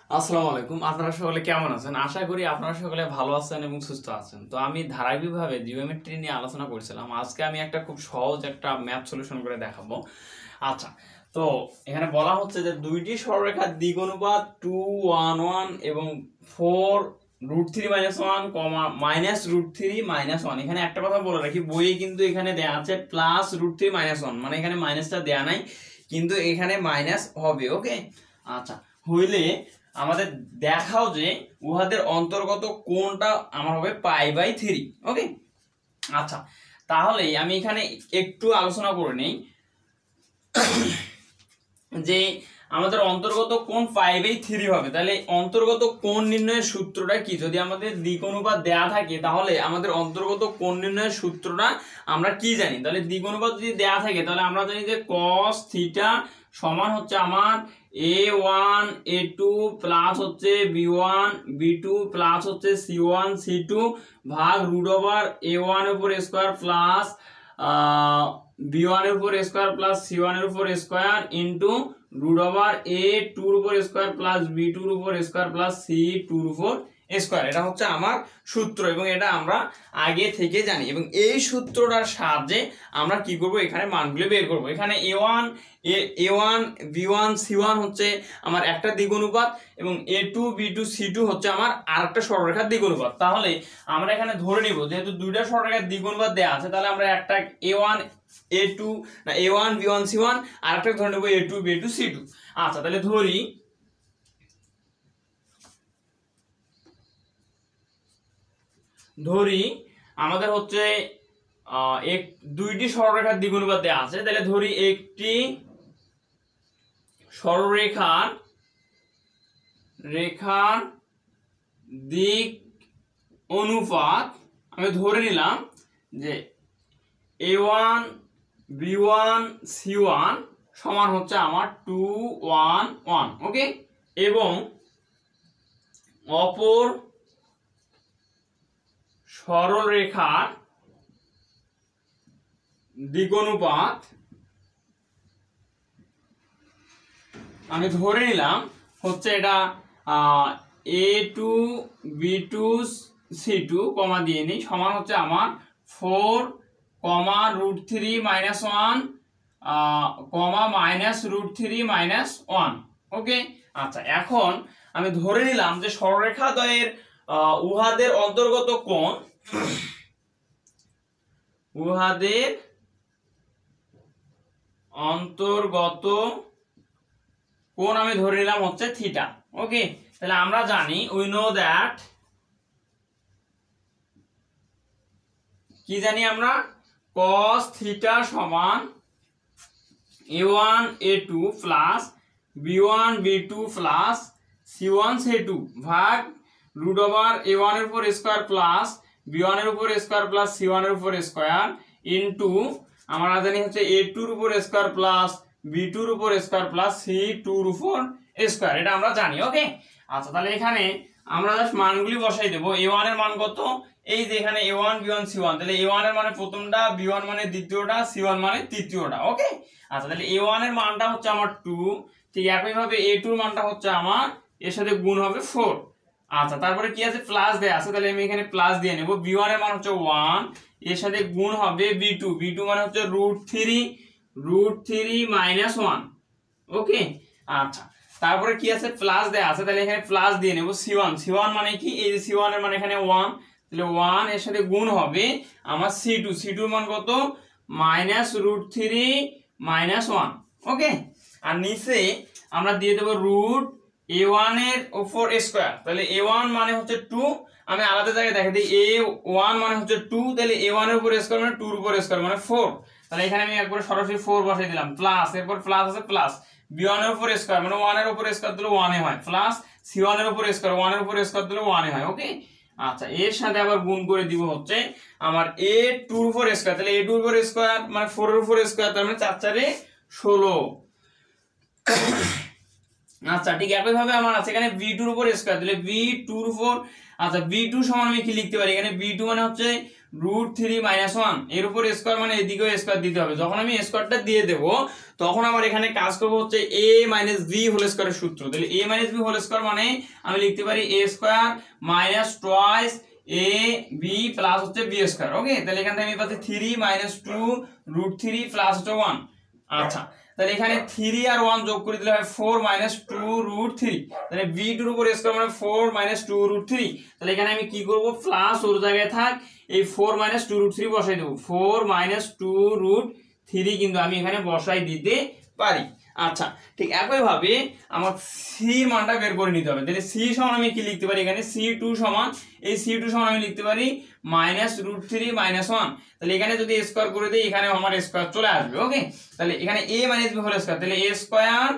আসসালামু আলাইকুম। আপনারা সকলে কেমন আছেন? আশা করি আপনারা সকলে ভালো আছেন এবং সুস্থ আছেন। তো আমি ধারাবাহিকভাবে জিওমেট্রি নিয়ে আলোচনা করছিলাম। আজকে আমি একটা খুব সহজ একটা ম্যাথ সলিউশন করে দেখাবো। আচ্ছা, তো এখানে বলা হচ্ছে যে দুইটি সরলরেখার দিক অনুপাত 2 1 1 এবং 4 √3 - 1, -√3 - 1। এখানে একটা কথা বলে রাখি, বইয়ে কিন্তু এখানে দেয়া আছে +√3 - 1, মানে এখানে মাইনাসটা দেয়া নাই, কিন্তু এখানে মাইনাস হবে। ওকে, আচ্ছা, হইলে আমাদের দেখাও যে উহাদের অন্তর্গত কোণটা আমার হবে π/3। ওকে, আচ্ছা, তাহলে আমি এখানে একটু আলোচনা করে নেই যে আমাদের অন্তর্গত কোণ π/3 হবে। তাহলে অন্তর্গত কোণ নির্ণয়ের সূত্রটা কি? যদি আমাদের দিক অনুপাত দেয়া থাকে তাহলে আমাদের অন্তর্গত কোণ নির্ণয়ের সূত্রটা আমরা কি জানি? তাহলে দিক অনুপাত যদি দেয়া থাকে তাহলে আমরা জানি যে cos θ সমান হচ্ছে আমার a1 a2 প্লাস হচ্ছে b1 b2 প্লাস হচ্ছে c1 c2 ভাগ √a1 এর উপর স্কয়ার প্লাস b1 এর উপর স্কয়ার প্লাস c1 এর উপর স্কয়ার ইনটু √a2 এর উপর স্কয়ার প্লাস b2 এর উপর স্কয়ার প্লাস c2 এর উপর স্কয়ার। এটা হচ্ছে আমার সূত্র এবং এটা আমরা আগে থেকে জানি, এবং এই সূত্রটার সাহায্যে আমরা কি করব? এখানে মানগুলো বের করব। এখানে a1 b1 c1 হচ্ছে আমার একটা দিক অনুপাত এবং a2 b2 c2 হচ্ছে আমার আরেকটা সরলরেখার দিক অনুপাত। তাহলে আমরা এখানে ধরে নিব যেহেতু দুইটা সরলরেখার দিক অনুপাত দেয়া আছে, তাহলে আমরা একটা a1 b1 c1 আরেকটা ধরে নেব a2 b2 c2। আচ্ছা, তাহলে ধরি আমাদের হচ্ছে দুইটি সরলরেখার দিক অনুপাত দেয়া আছে। তাহলে ধরি একটি সরলরেখার দিক অনুপাত আমি ধরে নিলাম যে a1 b1 c1 সমান হচ্ছে আমার 2 1 1। ওকে, এবং অপর সরলরেখার দিক অনুপাত আমি ধরে নিলাম হচ্ছে এটা a2 b2 c2 কমা দিয়ে নিই সমান হচ্ছে আমার 4, √3 - 1 -√3 - 1। ওকে, আচ্ছা, এখন আমি ধরে নিলাম যে সরলরেখা দ্বয়ের উহাদের অন্তর্গত কোণ আমি ধরে নিলাম হচ্ছে থিটা। ওকে, তাহলে আমরা জানি উই নো দ্যাট কি জানি আমরা cos θ সমান a1 a2 plus b1 b2 plus c1 c2 ভাগ √a1 এর উপর স্কয়ার প্লাস b1 এর উপর স্কয়ার প্লাস c1 এর উপর স্কয়ার ইনটু আমরা জানি হচ্ছে a2 এর উপর স্কয়ার প্লাস b2 এর উপর স্কয়ার প্লাস c2 এর উপর স্কয়ার। এটা আমরা জানি। ওকে, আচ্ছা, তাহলে এখানে আমরা জাস্ট মানগুলি বসাই দেব। a1 এর মান কত? এই যে এখানে a1 b1 c1, তাহলে a1 এর মানে প্রথমটা, b1 মানে দ্বিতীয়টা, c1 মানে তৃতীয়টা। ওকে, আচ্ছা, তাহলে a1 এর মানটা হচ্ছে আমার 2, ঠিক একই ভাবে a2 এর মানটা হচ্ছে আমার এর সাথে গুণ হবে 4। আচ্ছা, তারপরে কি আছে? প্লাস দেয়া আছে, তাহলে আমি এখানে প্লাস দিয়ে নেব। b1 এর মান হচ্ছে 1, এর সাথে গুণ হবে b2 মানে হচ্ছে √3 - 1। ওকে, আচ্ছা, তারপরে কি আছে? প্লাস দেয়া আছে, তাহলে এখানে প্লাস দিয়ে নেব। c1 মানে কি? এই যে c1 এর মানে এখানে 1, তাহলে 1 এর সাথে গুণ হবে আমার c2 এর মান কত? -√3 - 1। ওকে, আর নিচে আমরা দিয়ে দেব √a1 এর উপর স্কয়ার। তাহলে a1 মানে হচ্ছে 2, আমি আলাদা জায়গায় দেখাই দিই। a1 মানে হচ্ছে 2, তাহলে a1 এর উপর স্কয়ার মানে 2 এর উপর স্কয়ার মানে 4। তাহলে এখানে আমি একবার সরাসরি 4 বসাই দিলাম, প্লাস এরপর প্লাস আছে প্লাস b1 এর উপর স্কয়ার মানে 1 এর উপর স্কয়ার দিলে 1 এ হয়, প্লাস c1 এর উপর স্কয়ার 1 এর উপর স্কয়ার দিলে 1 এ হয়। ওকে, আচ্ছা, এর সাথে আবার গুণ করে দিব হচ্ছে আমার a2 এর উপর স্কয়ার, তাহলে a2 এর উপর স্কয়ার মানে 4 এর উপর স্কয়ার, তার মানে 4 4 এ 16। আচ্ছা, ঠিক একই ভাবে আমার আছে এখানে b2 এর উপর স্কয়ার, তাহলে b2 এর উপর, আচ্ছা, b2 সমান আমি কি লিখতে পারি? এখানে b2 মানে হচ্ছে √3 - 1 এর উপর স্কয়ার মানে এদিকেও স্কয়ার দিতে হবে। যখন আমি স্কয়ারটা দিয়ে দেব তখন আমার এখানে কাজ করব হচ্ছে a - b হোল স্কয়ারের সূত্র। তাহলে a - b হোল স্কয়ার মানে আমি লিখতে পারি a square minus twice ab plus হচ্ছে b স্কয়ার। ওকে, তাহলে এখান থেকে আমি পাচ্ছি 3 - 2 √3 প্লাস হচ্ছে 1। আচ্ছা, তাহলে এখানে 3 আর 1 যোগ করে দিলে হয় 4 - 2 √3। তাহলে b2 এর উপর স্কয়ার মানে 4 - 2 √3। তাহলে এখানে আমি কি করব, প্লাস ওর জায়গায় থাক এই 4 - 2 √3 বসাই দেব। 4 - 2 √3 কিন্তু আমি এখানে বসাই দিতে পারি। আচ্ছা, ঠিক একই ভাবে আমার সি মানটা বের করে নিতে হবে। তাহলে সি সমান আমি কি লিখতে পারি, এখানে c2 সমান, এই c2 সমান আমি লিখতে পারি -√3 - 1। তাহলে এখানে যদি স্কয়ার করে দেই এখানে আমার স্কয়ার চলে আসবে। ওকে, তাহলে এখানে a - b হোল স্কয়ার, তাহলে a square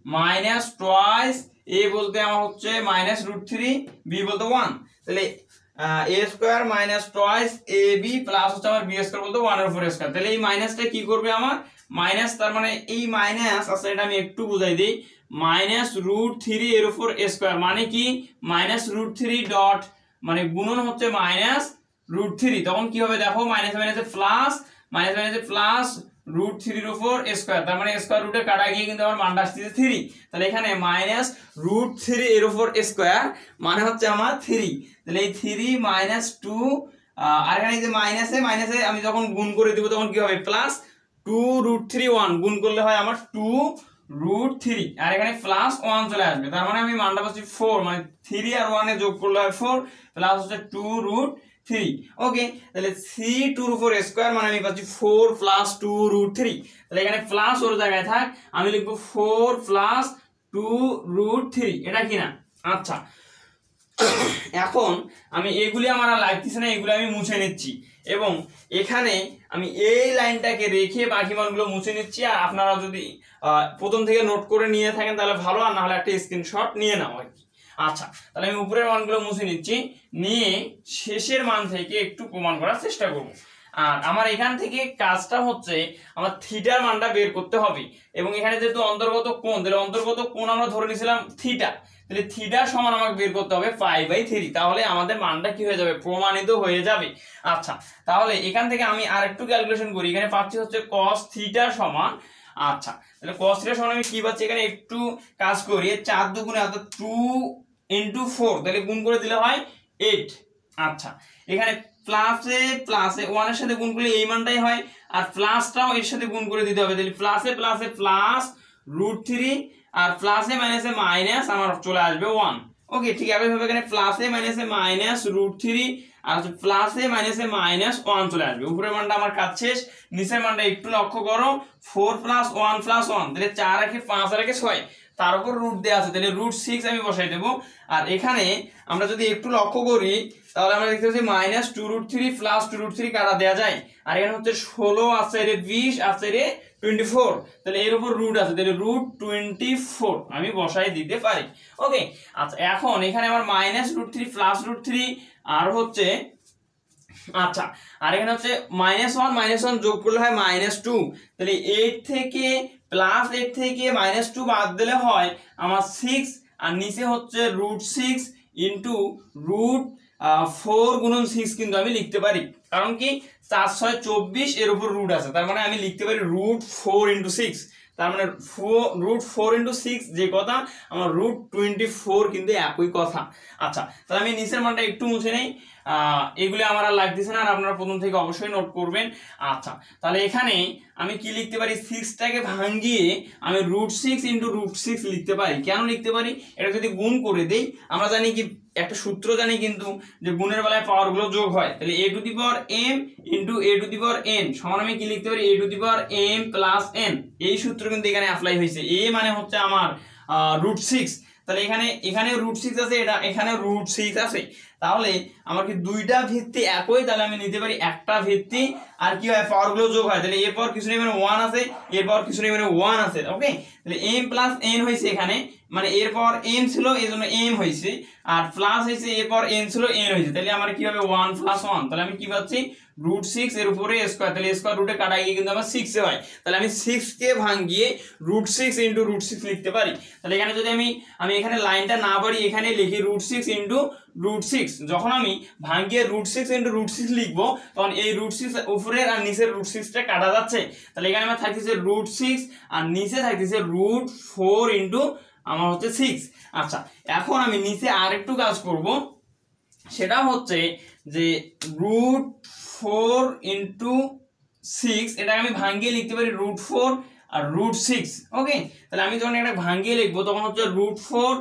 minus twice a বলতে আমার হচ্ছে -√3, b বলতে 1। তাহলে a square minus twice ab plus হচ্ছে আমার b স্কয়ার বলতে 1 এর উপর স্কয়ার। তাহলে এই মাইনাসটা কি করবে আমার মাইনাস, তার মানে এই মাইনাস আছে, এটা আমি একটু বুঝাই দেই। -√3 এর উপর স্কয়ার মানে কি -√3 ডট মানে গুণন হচ্ছে -√3, তখন কি হবে দেখো মাইনাস মাইনাসে প্লাস, মাইনাস মাইনাসে প্লাস √3 এর উপর স্কয়ার, তার মানে স্কয়ার রুটে কাটা গিয়ে কিন্তু আমার মানটা আসছে 3। তাহলে এখানে -√3 এর উপর স্কয়ার মানে হচ্ছে আমার 3। তাহলে এই 3 - 2 আর এখানে এই যে মাইনাসে মাইনাসে আমি যখন গুণ করে দিব তখন কি হবে প্লাস 2√3 1 গুণ করলে হয় আমার 2√3 আর এখানে প্লাস 1 চলে আসবে। তার মানে আমি মানটা পাচ্ছি 4, মানে 3 আর 1 এ যোগ করলে হয় 4 প্লাস হচ্ছে 2√3। ওকে, তাহলে c2 এর উপর স্কয়ার মানে আমি পাচ্ছি 4 + 2√3। তাহলে এখানে প্লাস ওর জায়গায় থাক, আমি লিখব 4 + 2√3, এটা কি না? আচ্ছা, এখন আমি এগুলি আমার আর লাগতেছে না, এগুলো আমি মুছে নিচ্ছি এবং এখানে আমি এই লাইনটাকে রেখে বাকি মানগুলো মুছে নিচ্ছি। আর আপনারা যদি প্রথম থেকে নোট করে নিয়ে থাকেন তাহলে ভালো, আর না হলে একটা স্ক্রিনশট নিয়ে নাও আর কি। আচ্ছা, তাহলে আমি উপরের মানগুলো মুছে নিচ্ছি, নিয়ে শেষের মান থেকে একটু প্রমাণ করার চেষ্টা করব। আর আমার এখান থেকে কাজটা হচ্ছে আমার থিটার মানটা বের করতে হবে এবং এখানে যেহেতু অন্তর্গত কোণ, তাহলে অন্তর্গত কোণ আমরা ধরে নিয়েছিলাম থিটা। তাহলে থিটা সমান আমাকে বের করতে হবে π/3, তাহলে আমাদের মানটা কি হয়ে যাবে, প্রমাণিত হয়ে যাবে। আচ্ছা, তাহলে এখান থেকে আমি আরেকটু ক্যালকুলেশন করি, এখানে পাচ্ছি হচ্ছে cos থিটা সমান, আচ্ছা তাহলে cos থিটা সমান আমি কি পাচ্ছি, এখানে একটু কাজ করি, 4 দুগুণে অর্থাৎ 2 × 4, তাহলে গুণ করে দিলে হয় 8। আচ্ছা, এখানে প্লাসে প্লাসে 1 এর সাথে গুণ করলে এই মানটাই হয়, আর প্লাসটাও এর সাথে গুণ করে দিতে হবে। তাহলে প্লাসে প্লাসে প্লাস √3 আর প্লাসে মাইনাসে মাইনাস আমার চলে আসবে 1। ওকে, ঠিক একইভাবে এখানে প্লাসে মাইনাসে মাইনাস √3 আর প্লাসে মাইনাসে মাইনাস 1 চলে আসবে। উপরের মানটা আমার কাজ শেষ, নিচের মানটা একটু লক্ষ্য করো, 4 + 1 + 1, তাহলে 4 আর 5 আর 6, তার উপর রুট দেওয়া আছে, তাহলে √6 আমি বসাই দেবো। আর এখানে আমরা যদি একটু লক্ষ্য করি তাহলে আমরা দেখতে পাচ্ছি -2√3 + 2√3 কাটা দেওয়া যায়, আর এখানে হচ্ছে 16 আছে রে 20 আছে রে 24, তাহলে এর উপর রুট আছে, তাহলে √24 আমি বসাই দিতে পারি। ওকে, আচ্ছা এখন এখানে আমার -√3 + √3 আর হচ্ছে, আচ্ছা আর এখানে হচ্ছে -1 যোগ করলে হয় -2, তাহলে 8 থেকে +8 থেকে -2 বাদ দিলে হয় আমার 6, আর নিচে হচ্ছে √6 × √4 গুণন 6 কিন্তু আমি লিখতে পারি, কারণ কি 4 6 24 এর উপর রুট আছে, তার মানে আমি লিখতে পারি √4 × 6, তার মানে √4 × 6 যে কথা আমার √24 কিন্তু একই কথা। আচ্ছা, তাহলে আমি নিচের মানটা একটু মুছে নেই, এগুলি আমার আর লাগতেছে না, আর আপনারা প্রথম থেকে অবশ্যই নোট করবেন। আচ্ছা, তাহলে এখানে আমি কি লিখতে পারি, 6টাকে ভাঙিয়ে আমি √6 × √6 লিখতে পারি। কেন লিখতে পারি, এটা যদি গুণ করে দেই, আমরা জানি কি একটা সূত্র জানি কিন্তু যে গুণের বেলায় পাওয়ারগুলো যোগ হয়, তাহলে a⁴ × a⁴n সমান আমি কি লিখতে পারি, a⁴m + n, এই সূত্র কিন্তু এখানে অ্যাপ্লাই হয়েছে। a মানে হচ্ছে আমার √6, তাহলে এখানে √6 আছে, এখানে √6 আছে, তাহলে আমার কি দুইটা ভিত্তি একই, তাহলে আমি নিতে পারি একটা ভিত্তি, আর কি হয় পাওয়ারগুলো যোগ হয়, তাহলে এর পাওয়ার কিছু নেই মানে 1 আছে, এর পাওয়ার কিছু নেই মানে 1 আছে। ওকে, তাহলে m + n হয়েছে এখানে, মানে এর পাওয়ার m ছিল এজন্য m হয়েছে, আর প্লাস হয়েছে এর পাওয়ার n ছিল n হয়েছে, তাহলে আমার কি হবে 1 + 1, তাহলে আমি কি পাচ্ছি √6 এর উপরে স্কয়ার, তাহলে স্কয়ার রুটে কাটা গিয়ে কিন্তু আমার 6 এ হয়, তাহলে আমি 6 কে ভাঙিয়ে √6 × √6 লিখতে পারি। তাহলে এখানে যদি আমি এখানে লাইনটা না বাড়ি এখানে লিখি √6 ইন্টু √6। যখন আমি ভাঙিয়ে √6 ইন্টু √6 লিখবো তখন এই √6 উপরের আর নিচের √6টা কাটা যাচ্ছে, তাহলে এখানে আমার থাকতেছে √6 আর নিচে থাকতেছে √4 ইন্টু আমার হচ্ছে 6। আচ্ছা, এখন আমি নিচে আর একটু কাজ করব, সেটা হচ্ছে যে √4 ইন্টু 6 এটাকে আমি ভাঙিয়ে লিখতে পারি √4 আর √6। ওকে, তাহলে আমি যখন এটা ভাঙিয়ে লিখবো তখন হচ্ছে √4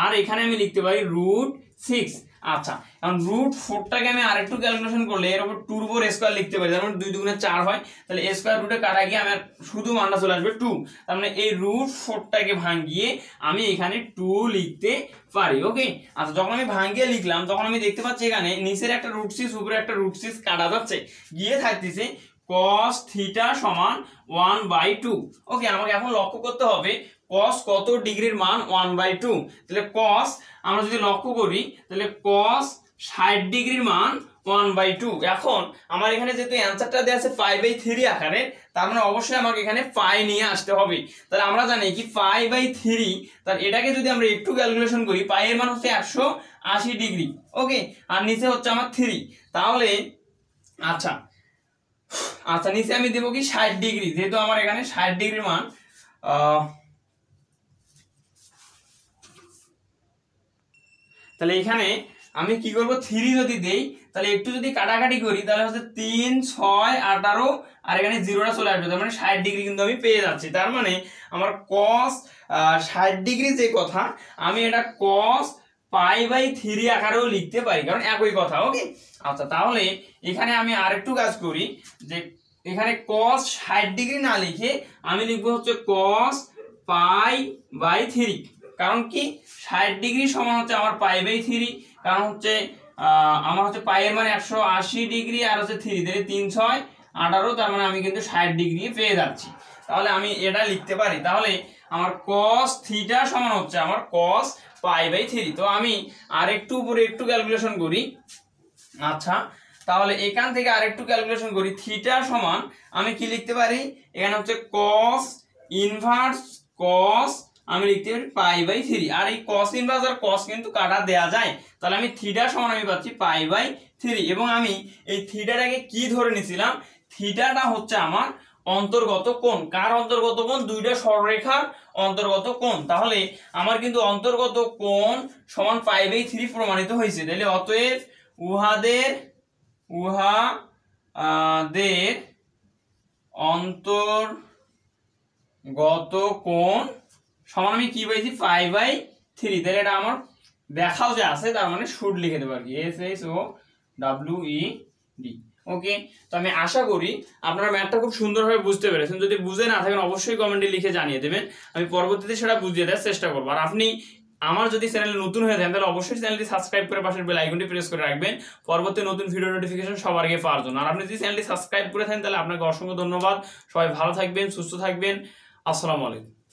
আর এখানে আমি লিখতে পারি √6। আচ্ছা, এখন √4টাকে আমি আরেকটু ক্যালকুলেশন করলে এর উপর 2 উপর স্কয়ার লিখতে পারি, তার মানে 2 2 4 হয়, তাহলে স্কয়ার রুটে কাটা গিয়ে আমার শুধু মানটা চলে আসবে 2। তার মানে এই √4টাকে ভাঙিয়ে আমি এখানে 2 লিখতে পারি। ওকে, আচ্ছা, যখন আমি ভাঙিয়ে লিখলাম তখন আমি দেখতে পাচ্ছি এখানে নিচের একটা √6 উপরে একটা √6 কাটা যাচ্ছে, গিয়ে থাকতেছে cos θ সমান 1/2। ওকে, আমাকে এখন লক্ষ্য করতে হবে cos কত ডিগ্রির মান 1/2। তাহলে cos আমরা যদি লক্ষ্য করি তাহলে cos 60 ডিগ্রির মান 1/2। এখন আমার এখানে যেহেতু অ্যান্সারটা দেওয়া আছে π/3 আকারে, তার মানে অবশ্যই আমাকে এখানে পাই নিয়ে আসতে হবে। তাহলে আমরা জানি কি π/3, তাহলে এটাকে যদি আমরা একটু ক্যালকুলেশন করি, পাই এর মান হচ্ছে 180 ডিগ্রি। ওকে, আর নিচে হচ্ছে আমার 3, তাহলে আচ্ছা নিচে আমি দেবো কি 60 ডিগ্রি, যেহেতু আমার এখানে 60 ডিগ্রির মান। তাহলে এখানে আমি কি করব, 3 যদি দেই তাহলে একটু যদি কাটাকাটি করি তাহলে হচ্ছে 3 6 18 আর এখানে জিরোটা চলে আসবে, তার মানে 60 ডিগ্রি কিন্তু আমি পেয়ে যাচ্ছি। তার মানে আমার cos 60 ডিগ্রি যে কথা, আমি এটা cos π/3 আকারেও লিখতে পারি, কারণ একই কথা। ওকে, আচ্ছা, তাহলে এখানে আমি আরেকটু কাজ করি, যে এখানে cos 60 ডিগ্রি না লিখে আমি লিখবো হচ্ছে cos π/3। কারণ কি 60 ডিগ্রি সমান হচ্ছে আমার π/3, কারণ হচ্ছে আমার হচ্ছে পাই এর মানে 180 ডিগ্রি আর হচ্ছে 3 দিয়ে 3 6 18, তার মানে আমি কিন্তু 60 ডিগ্রি পেয়ে যাচ্ছি। তাহলে আমি এটা লিখতে পারি, তাহলে আমার cos θ সমান হচ্ছে আমার cos π/3। তো আমি আরেকটু উপরে একটু ক্যালকুলেশন করি। আচ্ছা, তাহলে এখান থেকে আরেকটু ক্যালকুলেশন করি, θ সমান আমি কি লিখতে পারি, এখানে হচ্ছে cos ইনভার্স cos আমি লিখতে পারি π/3। আর এই cos ইনভার্স আর cos কিন্তু কাটা দেয়া যায়, তাহলে আমি θ সমান আমি পাচ্ছি π/3। এবং আমি এই থিটাটাকে কি ধরে নিয়েছিলাম, থিটাটা হচ্ছে আমার অন্তর্গত কোণ। কার অন্তর্গত কোণ? দুইটা সরলরেখার অন্তর্গত কোণ। তাহলে আমার কিন্তু অন্তর্গত কোণ সমান π/3 প্রমাণিত হয়েছে। তাহলে অতএব উহাদের অন্তর্গত কোণ সমান আমি কি পাইছি, π/3। তাহলে এটা আমার দেখাও যে আছে, তার মানে শুড লিখে দেবো আর কি, SHOWED। ওকে, তো আমি আশা করি আপনারা ম্যাথটা খুব সুন্দরভাবে বুঝতে পেরেছেন। যদি বুঝে না থাকেন অবশ্যই কমেন্টে লিখে জানিয়ে দেবেন, আমি পরবর্তীতে সেটা বুঝিয়ে দেওয়ার চেষ্টা করবো। আর আপনি আমার যদি চ্যানেলে নতুন হয়ে থাকেন তাহলে অবশ্যই চ্যানেলটি সাবস্ক্রাইব করে পাশের বেল আইকনটি প্রেস করে রাখবেন পরবর্তী নতুন ভিডিও নোটিফিকেশন সবার আগে পাওয়ার জন্য। আর আপনি যদি চ্যানেলটি সাবস্ক্রাইব করে থাকেন তাহলে আপনাকে অসংখ্য ধন্যবাদ। সবাই ভালো থাকবেন, সুস্থ থাকবেন। আসসালামু আলাইকুম।